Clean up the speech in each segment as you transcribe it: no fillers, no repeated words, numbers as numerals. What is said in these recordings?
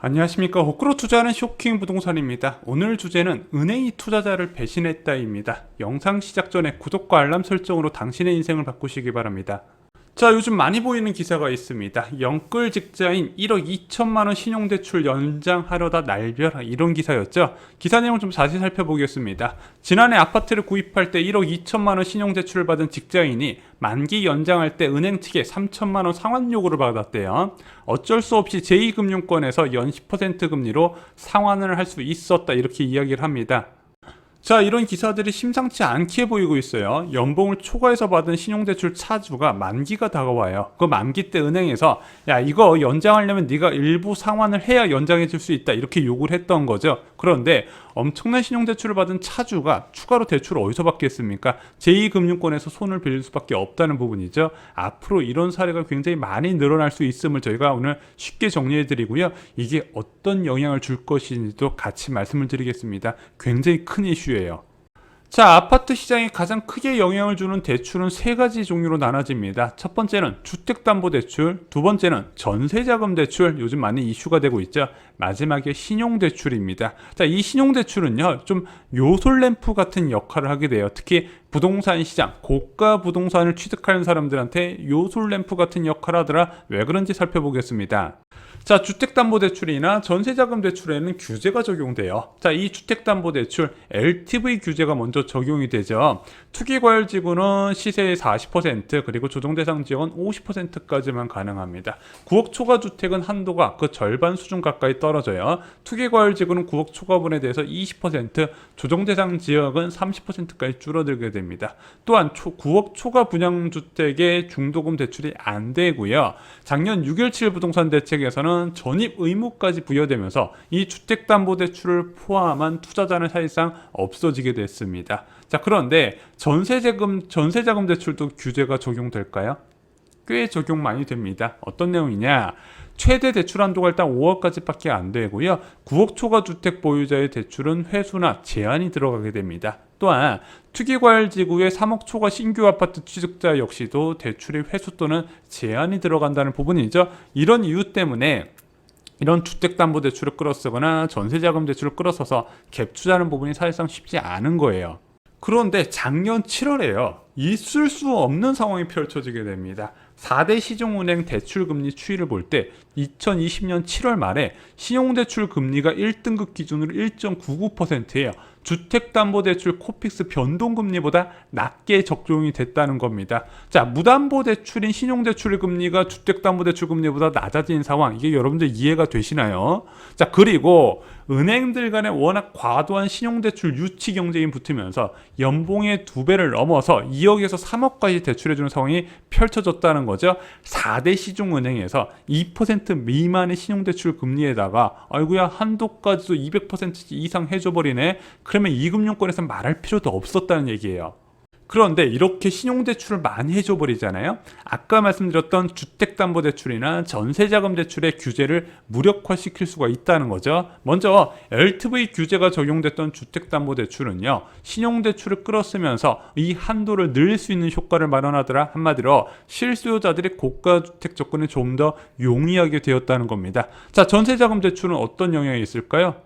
안녕하십니까. 호크로 투자하는 쇼킹 부동산입니다. 오늘 주제는 은행이 투자자를 배신했다입니다. 영상 시작 전에 구독과 알람 설정으로 당신의 인생을 바꾸시기 바랍니다. 자, 요즘 많이 보이는 기사가 있습니다. 영끌 직자인 1억 2천만원 신용대출 연장하려다 날벼라, 이런 기사였죠. 기사 내용 좀 자세히 살펴보겠습니다. 지난해 아파트를 구입할 때 1억 2천만원 신용대출을 받은 직자인이 만기 연장할 때 은행 측에 3천만원 상환 요구를 받았대요. 어쩔 수 없이 제2금융권에서 연 10% 금리로 상환을 할 수 있었다, 이렇게 이야기를 합니다. 자, 이런 기사들이 심상치 않게 보이고 있어요. 연봉을 초과해서 받은 신용대출 차주가 만기가 다가와요. 그 만기 때 은행에서 야, 이거 연장하려면 네가 일부 상환을 해야 연장해 줄 수 있다, 이렇게 요구를 했던 거죠. 그런데 엄청난 신용대출을 받은 차주가 추가로 대출을 어디서 받겠습니까? 제2금융권에서 손을 빌릴 수밖에 없다는 부분이죠. 앞으로 이런 사례가 굉장히 많이 늘어날 수 있음을 저희가 오늘 쉽게 정리해 드리고요. 이게 어떤 영향을 줄 것인지도 같이 말씀을 드리겠습니다. 굉장히 큰 이슈예요. 자, 아파트 시장에 가장 크게 영향을 주는 대출은 세 가지 종류로 나눠집니다. 첫 번째는 주택담보대출, 두 번째는 전세자금대출, 요즘 많이 이슈가 되고 있죠. 마지막에 신용대출입니다. 자, 이 신용대출은요, 좀 요솔램프 같은 역할을 하게 돼요. 특히 부동산 시장, 고가 부동산을 취득하는 사람들한테 요솔램프 같은 역할을 하더라. 왜 그런지 살펴보겠습니다. 자, 주택담보대출이나 전세자금대출에는 규제가 적용돼요. 자, 이 주택담보대출 LTV 규제가 먼저 적용이 되죠. 투기과열지구는 시세의 40%, 그리고 조정대상 지역은 50%까지만 가능합니다. 9억 초과 주택은 한도가 그 절반 수준 가까이 떨어져요. 투기과열지구는 9억 초과분에 대해서 20%, 조정대상 지역은 30%까지 줄어들게 됩니다. 또한 9억 초과 분양주택의 중도금 대출이 안 되고요. 작년 6.17 부동산 대책에서는 전입 의무까지 부여되면서 이 주택담보대출을 포함한 투자자는 사실상 없어지게 됐습니다. 자, 그런데 전세자금 대출도 규제가 적용될까요? 꽤 적용 많이 됩니다. 어떤 내용이냐? 최대 대출 한도가 일단 5억까지밖에 안 되고요. 9억 초과 주택 보유자의 대출은 회수나 제한이 들어가게 됩니다. 또한 투기과열지구의 3억 초과 신규 아파트 취득자 역시도 대출의 회수 또는 제한이 들어간다는 부분이죠. 이런 이유 때문에 이런 주택담보대출을 끌어쓰거나 전세자금대출을 끌어서서 갭 투자하는 부분이 사실상 쉽지 않은 거예요. 그런데 작년 7월에요. 있을 수 없는 상황이 펼쳐지게 됩니다. 4대 시중은행 대출금리 추이를 볼 때 2020년 7월 말에 신용대출 금리가 1등급 기준으로 1.99%예요. 주택담보대출 코픽스 변동금리보다 낮게 적용이 됐다는 겁니다. 자, 무담보대출인 신용대출 금리가 주택담보대출 금리보다 낮아진 상황, 이게 여러분들 이해가 되시나요? 자, 그리고 은행들 간에 워낙 과도한 신용대출 유치 경쟁이 붙으면서 연봉의 2배를 넘어서 2억에서 3억까지 대출해주는 상황이 펼쳐졌다는 거죠. 4대 시중은행에서 2% 미만의 신용대출 금리에다가 아이고야, 한도까지도 200% 이상 해줘버리네. 그러면 이금융권에서 말할 필요도 없었다는 얘기예요. 그런데 이렇게 신용대출을 많이 해줘버리잖아요. 아까 말씀드렸던 주택담보대출이나 전세자금대출의 규제를 무력화시킬 수가 있다는 거죠. 먼저 LTV 규제가 적용됐던 주택담보대출은요, 신용대출을 끌어쓰면서 이 한도를 늘릴 수 있는 효과를 마련하더라. 한마디로 실수요자들이 고가주택 접근에 좀 더 용이하게 되었다는 겁니다. 자, 전세자금대출은 어떤 영향이 있을까요?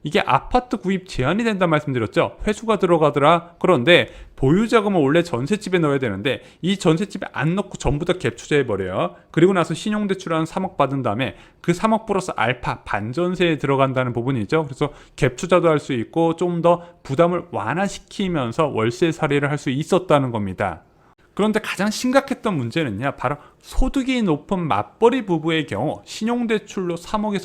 이게 아파트 구입 제한이 된다 말씀드렸죠. 회수가 들어가더라. 그런데 보유자금을 원래 전셋집에 넣어야 되는데 이 전셋집에 안 넣고 전부 다 갭 투자해버려요. 그리고 나서 신용대출 한 3억 받은 다음에 그 3억 플러스 알파 반전세에 들어간다는 부분이죠. 그래서 갭 투자도 할 수 있고 좀 더 부담을 완화시키면서 월세 살이를 할 수 있었다는 겁니다. 그런데 가장 심각했던 문제는요, 바로 소득이 높은 맞벌이 부부의 경우 신용대출로 3억에서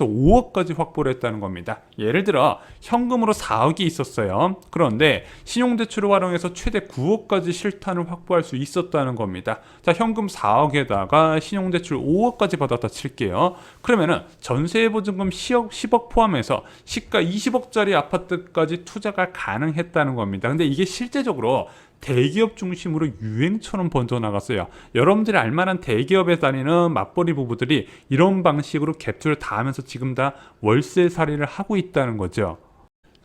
5억까지 확보를 했다는 겁니다. 예를 들어 현금으로 4억이 있었어요. 그런데 신용대출을 활용해서 최대 9억까지 실탄을 확보할 수 있었다는 겁니다. 자, 현금 4억에다가 신용대출 5억까지 받았다 칠게요. 그러면은 전세보증금 10억 포함해서 시가 20억짜리 아파트까지 투자가 가능했다는 겁니다. 근데 이게 실제적으로 대기업 중심으로 유행처럼 번져나갔어요. 여러분들이 알만한 대기업에 다니는 맞벌이 부부들이 이런 방식으로 갭투를 다 하면서 지금 다 월세살이를 하고 있다는 거죠.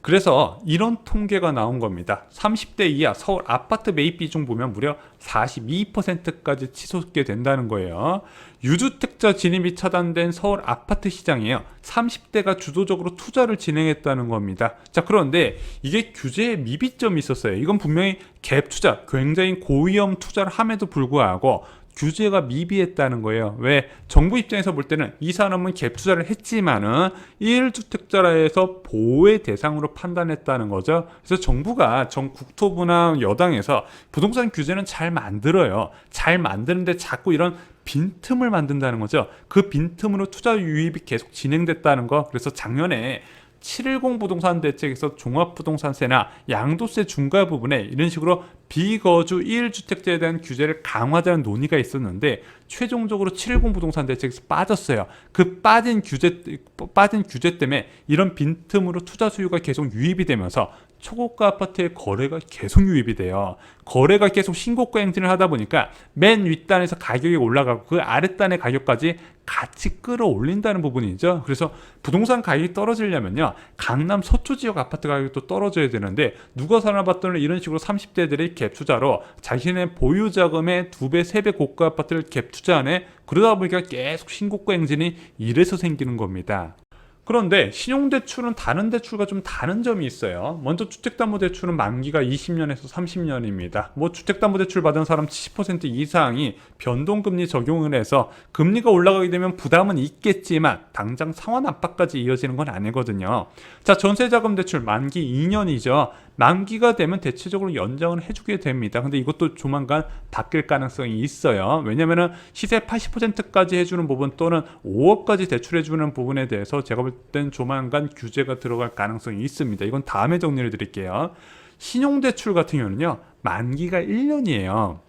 그래서 이런 통계가 나온 겁니다. 30대 이하 서울 아파트 매입 비중 보면 무려 42%까지 치솟게 된다는 거예요. 유주택자 진입이 차단된 서울 아파트 시장이에요. 30대가 주도적으로 투자를 진행했다는 겁니다. 자, 그런데 이게 규제에 미비점이 있었어요. 이건 분명히 갭 투자, 굉장히 고위험 투자를 함에도 불구하고 규제가 미비했다는 거예요. 왜? 정부 입장에서 볼 때는 이 사람은 갭 투자를 했지만은 1주택자라 해서 보호의 대상으로 판단했다는 거죠. 그래서 정부가 전 국토부나 여당에서 부동산 규제는 잘 만들어요. 잘 만드는데 자꾸 이런 빈틈을 만든다는 거죠. 그 빈틈으로 투자 유입이 계속 진행됐다는 거. 그래서 작년에 710 부동산 대책에서 종합부동산세나 양도세 중과 부분에 이런 식으로 비거주 1주택자에 대한 규제를 강화하자는 논의가 있었는데 최종적으로 710 부동산 대책에서 빠졌어요. 그 빠진 규제 때문에 이런 빈틈으로 투자 수요가 계속 유입이 되면서 초고가 아파트의 거래가 계속 유입이 돼요. 거래가 계속 신고가 행진을 하다 보니까 맨 윗단에서 가격이 올라가고 그 아랫단의 가격까지 같이 끌어올린다는 부분이죠. 그래서 부동산 가격이 떨어지려면요, 강남 서초 지역 아파트 가격도 떨어져야 되는데 누가 사나 봤더니 이런 식으로 30대들이 갭 투자로 자신의 보유 자금의 2배, 3배 고가 아파트를 갭 투자하네. 그러다 보니까 계속 신고가 행진이 이래서 생기는 겁니다. 그런데 신용대출은 다른 대출과 좀 다른 점이 있어요. 먼저 주택담보대출은 만기가 20년에서 30년입니다. 뭐 주택담보대출 받은 사람 70% 이상이 변동금리 적용을 해서 금리가 올라가게 되면 부담은 있겠지만 당장 상환 압박까지 이어지는 건 아니거든요. 자, 전세자금대출 만기 2년이죠. 만기가 되면 대체적으로 연장을 해주게 됩니다. 근데 이것도 조만간 바뀔 가능성이 있어요. 왜냐면은 시세 80%까지 해주는 부분 또는 5억까지 대출해주는 부분에 대해서 제가 볼 땐 조만간 규제가 들어갈 가능성이 있습니다. 이건 다음에 정리를 드릴게요. 신용대출 같은 경우는요, 만기가 1년이에요.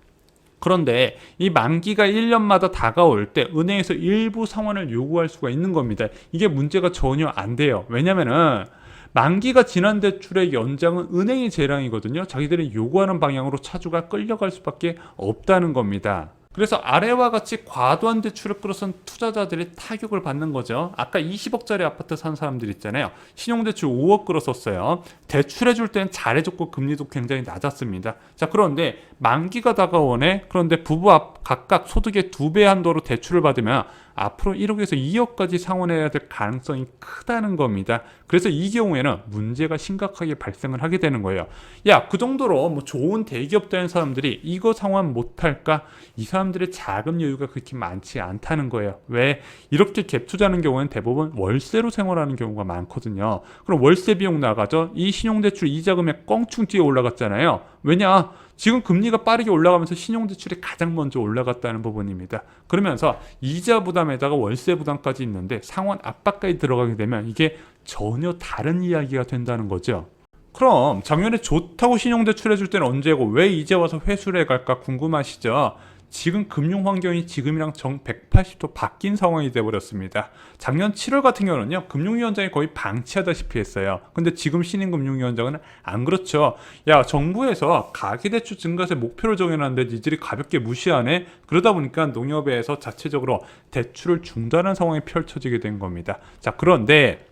그런데 이 만기가 1년마다 다가올 때 은행에서 일부 상환을 요구할 수가 있는 겁니다. 이게 문제가 전혀 안 돼요. 왜냐면은 만기가 지난 대출의 연장은 은행의 재량이거든요. 자기들이 요구하는 방향으로 차주가 끌려갈 수밖에 없다는 겁니다. 그래서 아래와 같이 과도한 대출을 끌어선 투자자들이 타격을 받는 거죠. 아까 20억짜리 아파트 산 사람들 있잖아요. 신용대출 5억 끌었었어요. 대출해줄 때는 잘해줬고 금리도 굉장히 낮았습니다. 자, 그런데 만기가 다가오네. 그런데 부부 각각 소득의 2배 한도로 대출을 받으면 앞으로 1억에서 2억까지 상환해야 될 가능성이 크다는 겁니다. 그래서 이 경우에는 문제가 심각하게 발생을 하게 되는 거예요. 야, 그 정도로 뭐 좋은 대기업 다닌 사람들이 이거 상환 못할까? 이 사람들의 자금 여유가 그렇게 많지 않다는 거예요. 왜? 이렇게 갭 투자하는 경우에는 대부분 월세로 생활하는 경우가 많거든요. 그럼 월세 비용 나가죠? 이 신용대출 이자금액 껑충 뛰어 올라갔잖아요. 왜냐? 지금 금리가 빠르게 올라가면서 신용대출이 가장 먼저 올라갔다는 부분입니다. 그러면서 이자 부담에다가 월세 부담까지 있는데 상환 압박까지 들어가게 되면 이게 전혀 다른 이야기가 된다는 거죠. 그럼 작년에 좋다고 신용대출 해줄 때는 언제고 왜 이제 와서 회수를 해갈까 궁금하시죠? 지금 금융 환경이 지금이랑 정 180도 바뀐 상황이 돼버렸습니다. 작년 7월 같은 경우는요, 금융위원장이 거의 방치하다시피 했어요. 근데 지금 신임 금융위원장은 안 그렇죠. 야, 정부에서 가계대출 증가세 목표를 정해놨는데 니들이 가볍게 무시하네? 그러다 보니까 농협에서 자체적으로 대출을 중단한 상황이 펼쳐지게 된 겁니다. 자, 그런데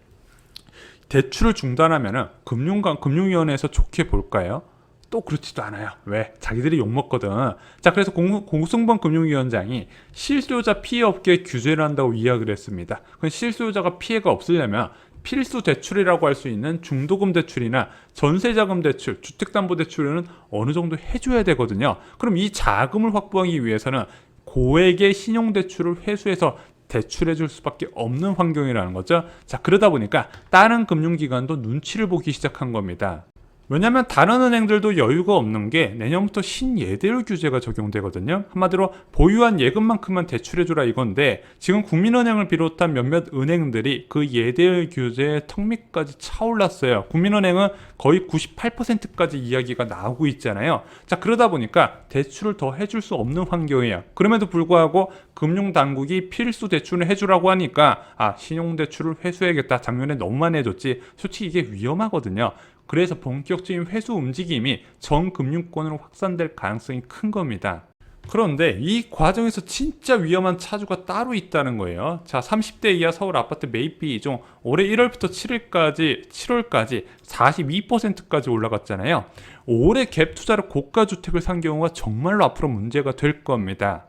대출을 중단하면은 금융위원회에서 좋게 볼까요? 또 그렇지도 않아요. 왜? 자기들이 욕먹거든. 자, 그래서 공승범 금융위원장이 실수요자 피해 없게 규제를 한다고 이야기를 했습니다. 그럼 실수요자가 피해가 없으려면 필수 대출이라고 할 수 있는 중도금 대출이나 전세자금 대출, 주택담보대출은 어느 정도 해줘야 되거든요. 그럼 이 자금을 확보하기 위해서는 고액의 신용대출을 회수해서 대출해 줄 수밖에 없는 환경이라는 거죠. 자, 그러다 보니까 다른 금융기관도 눈치를 보기 시작한 겁니다. 왜냐하면 다른 은행들도 여유가 없는 게 내년부터 신예대율 규제가 적용되거든요. 한마디로 보유한 예금만큼만 대출해주라 이건데 지금 국민은행을 비롯한 몇몇 은행들이 그 예대율 규제의 턱 밑까지 차올랐어요. 국민은행은 거의 98%까지 이야기가 나오고 있잖아요. 자, 그러다 보니까 대출을 더 해줄 수 없는 환경이에요. 그럼에도 불구하고 금융당국이 필수 대출을 해주라고 하니까 신용대출을 회수해야겠다. 작년에 너무 많이 해줬지. 솔직히 이게 위험하거든요. 그래서 본격적인 회수 움직임이 전 금융권으로 확산될 가능성이 큰 겁니다. 그런데 이 과정에서 진짜 위험한 차주가 따로 있다는 거예요. 자, 30대 이하 서울 아파트 매입 비중 올해 1월부터 7월까지 42%까지 올라갔잖아요. 올해 갭 투자로 고가 주택을 산 경우가 정말로 앞으로 문제가 될 겁니다.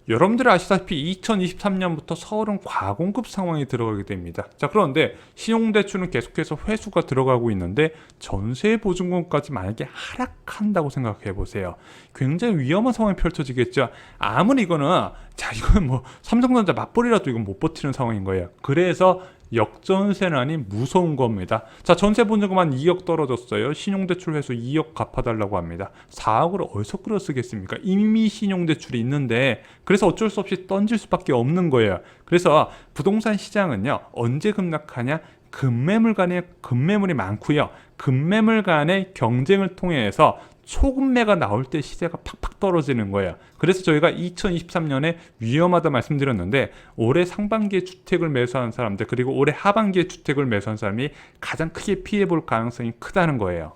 여러분들이 아시다시피 2023년부터 서울은 과공급 상황에 들어가게 됩니다. 자, 그런데 신용대출은 계속해서 회수가 들어가고 있는데 전세보증금까지 만약에 하락한다고 생각해 보세요. 굉장히 위험한 상황이 펼쳐지겠죠. 아무리 이거는 뭐 삼성전자 맞벌이라도 이건 못 버티는 상황인 거예요. 그래서 역전세난이 무서운 겁니다. 자, 전세보증금 한 2억 떨어졌어요. 신용대출 회수 2억 갚아달라고 합니다. 4억을 어디서 끌어 쓰겠습니까? 이미 신용대출이 있는데, 그래서 어쩔 수 없이 던질 수밖에 없는 거예요. 그래서 부동산 시장은요, 언제 급락하냐? 급매물이 많고요. 급매물 간의 경쟁을 통해서 초급매가 나올 때 시세가 팍팍 떨어지는 거예요. 그래서 저희가 2023년에 위험하다 말씀드렸는데, 올해 상반기에 주택을 매수한 사람들, 그리고 올해 하반기에 주택을 매수한 사람이 가장 크게 피해볼 가능성이 크다는 거예요.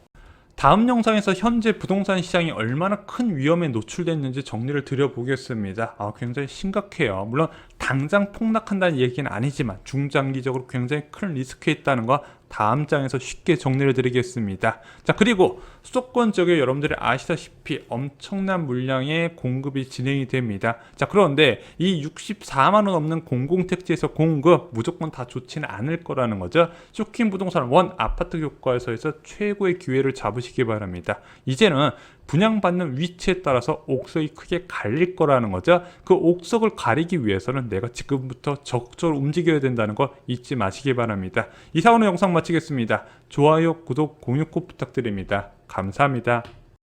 다음 영상에서 현재 부동산 시장이 얼마나 큰 위험에 노출됐는지 정리를 드려보겠습니다. 굉장히 심각해요. 물론 당장 폭락한다는 얘기는 아니지만 중장기적으로 굉장히 큰 리스크에 있다는 거 다음 장에서 쉽게 정리를 드리겠습니다. 자, 그리고 수도권 지역에 여러분들이 아시다시피 엄청난 물량의 공급이 진행이 됩니다. 자, 그런데 이 64만 원 넘는 공공택지에서 공급 무조건 다 좋지는 않을 거라는 거죠. 쇼킹 부동산 원 아파트 교과서에서 최고의 기회를 잡으시기 바랍니다. 이제는 분양받는 위치에 따라서 옥석이 크게 갈릴 거라는 거죠. 그 옥석을 가리기 위해서는 내가 지금부터 적극적으로 움직여야 된다는 거 잊지 마시기 바랍니다. 이상으로 영상 마치겠습니다. 좋아요, 구독, 공유 꼭 부탁드립니다. 감사합니다.